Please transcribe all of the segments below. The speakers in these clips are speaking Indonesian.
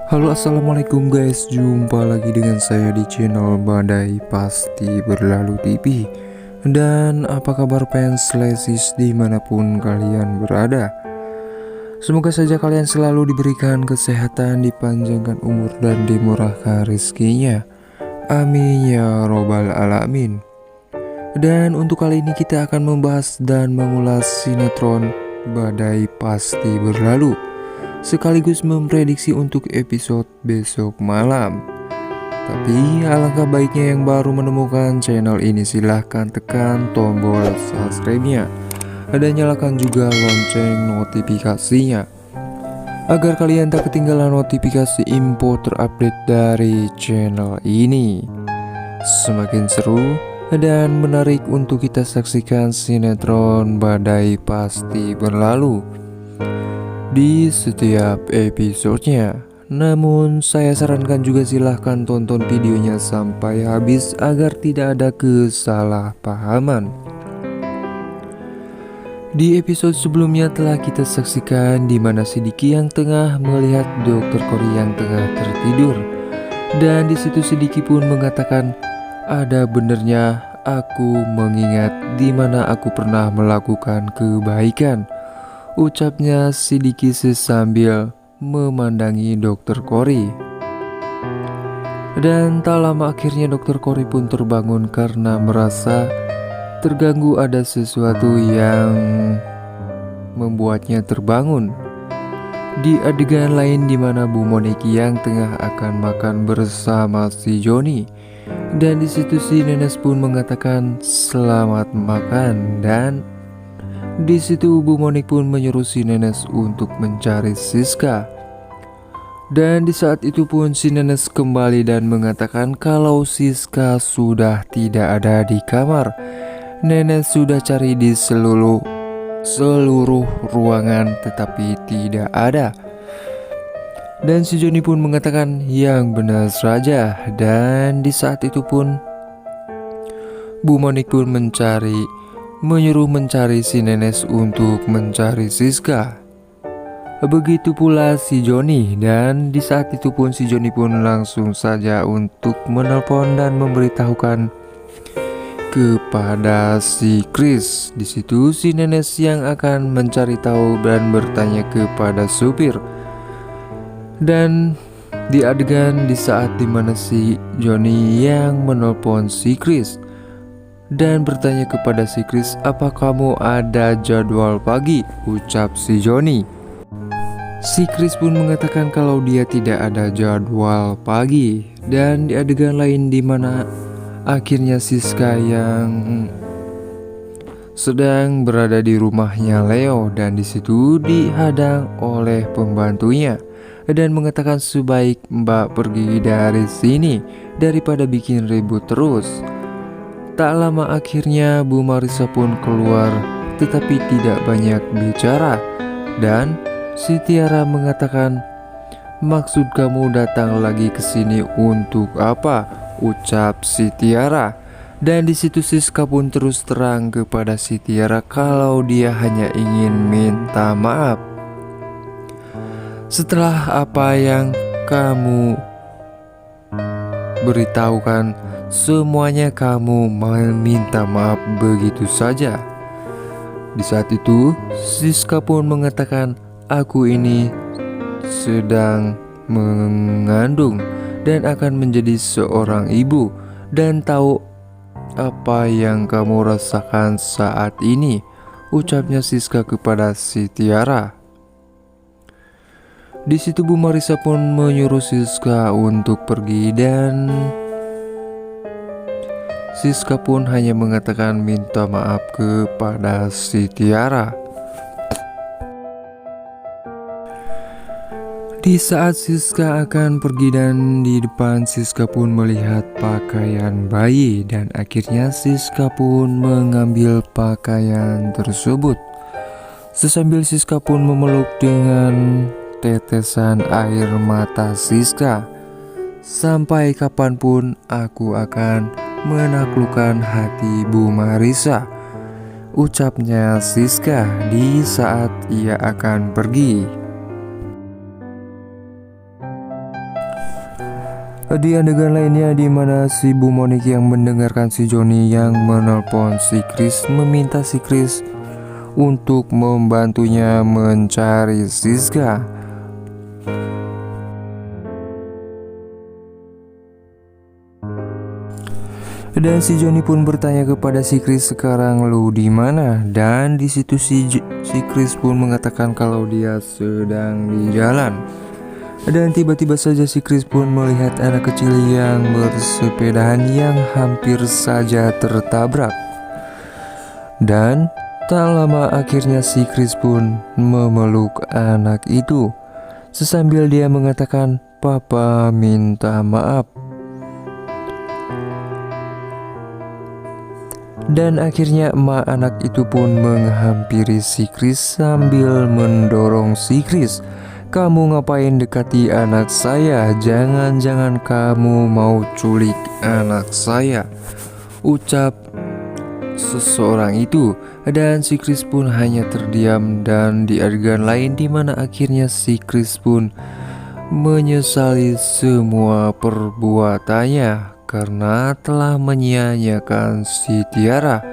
Halo, assalamualaikum guys. Jumpa lagi dengan saya di channel Badai Pasti Berlalu TV. Dan apa kabar fans Lesis dimanapun kalian berada? Semoga saja kalian selalu diberikan kesehatan, dipanjangkan umur, dan dimurahkan rezekinya. Amin ya robbal alamin. Dan untuk kali ini kita akan membahas dan mengulas sinetron Badai Pasti Berlalu, sekaligus memprediksi untuk episode besok malam. Tapi alangkah baiknya yang baru menemukan channel ini silahkan tekan tombol subscribe-nya dan nyalakan juga lonceng notifikasinya agar kalian tak ketinggalan notifikasi info terupdate dari channel ini. Semakin seru dan menarik untuk kita saksikan sinetron Badai Pasti Berlalu di setiap episodenya. Namun saya sarankan juga silahkan tonton videonya sampai habis agar tidak ada kesalahpahaman. Di episode sebelumnya telah kita saksikan di mana si Diki yang tengah melihat Dokter Kori yang tengah tertidur. Dan di situ si Diki pun mengatakan, ada benernya aku mengingat di mana aku pernah melakukan kebaikan, ucapnya si Diki sambil memandangi Dokter Kori. Dan tak lama akhirnya Dokter Kori pun terbangun karena merasa terganggu, ada sesuatu yang membuatnya terbangun. Di adegan lain di mana Bu Moniki yang tengah akan makan bersama si Joni, dan di situ si Nenes pun mengatakan selamat makan, dan di situ Bu Monik pun menyuruh si Nenes untuk mencari Siska. Dan di saat itu pun si Nenes kembali dan mengatakan kalau Siska sudah tidak ada di kamar. Nenes sudah cari di seluruh ruangan tetapi tidak ada. Dan si Joni pun mengatakan yang benar saja. Dan di saat itu pun Bu Monik pun menyuruh mencari si Nenes untuk mencari Siska. Begitu pula si Joni, dan di saat itu pun si Joni pun langsung saja untuk menelpon dan memberitahukan kepada si Chris. Di situ si Nenes yang akan mencari tahu dan bertanya kepada supir. Dan di adegan di saat dimana si Joni yang menelpon si Chris dan bertanya kepada si Chris, apa kamu ada jadwal pagi? Ucap si Joni. Si Chris pun mengatakan kalau dia tidak ada jadwal pagi. Dan di adegan lain di mana akhirnya Siska yang sedang berada di rumahnya Leo, dan di situ dihadang oleh pembantunya dan mengatakan sebaik Mbak pergi dari sini daripada bikin ribut terus. Tak lama akhirnya Bu Marissa pun keluar tetapi tidak banyak bicara. Dan si Tiara mengatakan, maksud kamu datang lagi ke sini untuk apa? Ucap si Tiara. Dan di situ Siska pun terus terang kepada si Tiara kalau dia hanya ingin minta maaf. Setelah apa yang kamu beritahukan, semuanya kamu meminta maaf begitu saja. Di saat itu Siska pun mengatakan, aku ini sedang mengandung dan akan menjadi seorang ibu, dan tahu apa yang kamu rasakan saat ini, ucapnya Siska kepada si Tiara. Di situ Bu Marissa pun menyuruh Siska untuk pergi, dan Siska pun hanya mengatakan minta maaf kepada si Tiara. Di saat Siska akan pergi dan di depan Siska pun melihat pakaian bayi, dan akhirnya Siska pun mengambil pakaian tersebut. Sesambil Siska pun memeluk dengan tetesan air mata Siska, sampai kapanpun aku akan menaklukkan hati Bu Marissa, ucapnya Siska di saat ia akan pergi. Di adegan lainnya di mana si Bu Monik yang mendengarkan si Joni yang menelpon si Chris meminta si Chris untuk membantunya mencari Siska. Dan si Joni pun bertanya kepada si Chris, sekarang lu di mana? Dan di situ si Chris pun mengatakan kalau dia sedang di jalan. Dan tiba-tiba saja si Chris pun melihat anak kecil yang bersepedahan yang hampir saja tertabrak. Dan tak lama akhirnya si Chris pun memeluk anak itu sesambil dia mengatakan, "Papa minta maaf." Dan akhirnya emak anak itu pun menghampiri si Chris sambil mendorong si Chris, "Kamu ngapain dekati anak saya? Jangan-jangan kamu mau culik anak saya," ucap seseorang itu. Dan si Chris pun hanya terdiam. Dan di adegan lain di mana akhirnya si Chris pun menyesali semua perbuatannya karena telah menyia-nyiakan si Tiara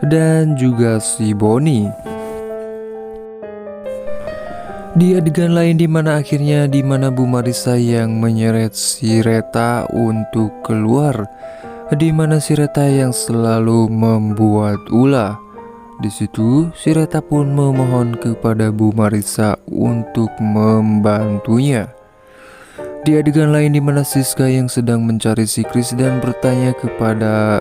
dan juga si Bonnie. Di adegan lain di mana akhirnya Bu Marissa yang menyeret si Reta untuk keluar, di mana si Reta yang selalu membuat ulah. Di situ si Reta pun memohon kepada Bu Marissa untuk membantunya. Di adegan lain di mana Siska yang sedang mencari si Chris dan bertanya kepada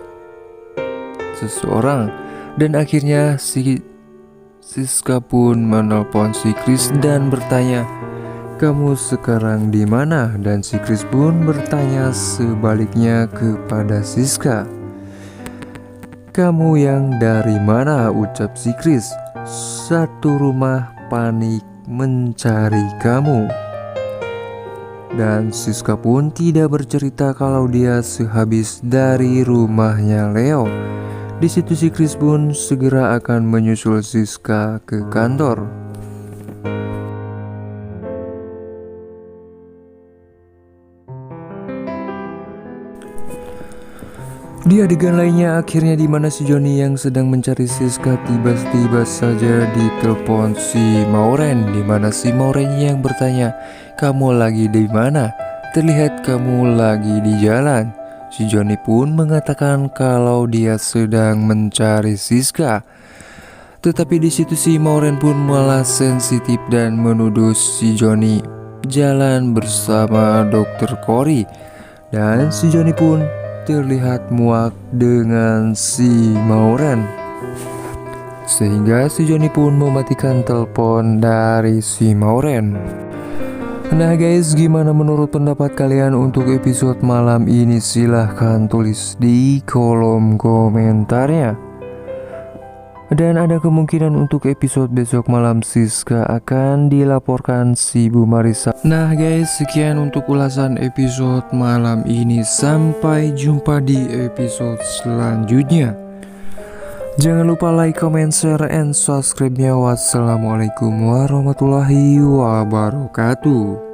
seseorang, dan akhirnya si Siska pun menelpon si Chris dan bertanya, "Kamu sekarang di mana?" Dan si Chris pun bertanya sebaliknya kepada Siska, "Kamu yang dari mana?" ucap si Chris. "Satu rumah panik mencari kamu." Dan Siska pun tidak bercerita kalau dia sehabis dari rumahnya Leo. Di situ si Chris pun segera akan menyusul Siska ke kantor. Di adegan lainnya akhirnya di mana si Joni yang sedang mencari Siska tiba-tiba saja ditelepon si Maureen, di mana si Maureen yang bertanya, "Kamu lagi di mana? Terlihat kamu lagi di jalan." Si Joni pun mengatakan kalau dia sedang mencari Siska. Tetapi di situ si Maureen pun malah sensitif dan menuduh si Joni jalan bersama Dr. Corey. Dan si Joni pun terlihat muak dengan si Maureen, sehingga si Joni pun mematikan telepon dari si Maureen. Nah guys, gimana menurut pendapat kalian untuk episode malam ini? Silahkan tulis di kolom komentarnya. Dan ada kemungkinan untuk episode besok malam Siska akan dilaporkan si Bu Marissa. Nah guys, sekian untuk ulasan episode malam ini. Sampai jumpa di episode selanjutnya. Jangan lupa like, comment, share, and subscribe-nya. Wassalamualaikum warahmatullahi wabarakatuh.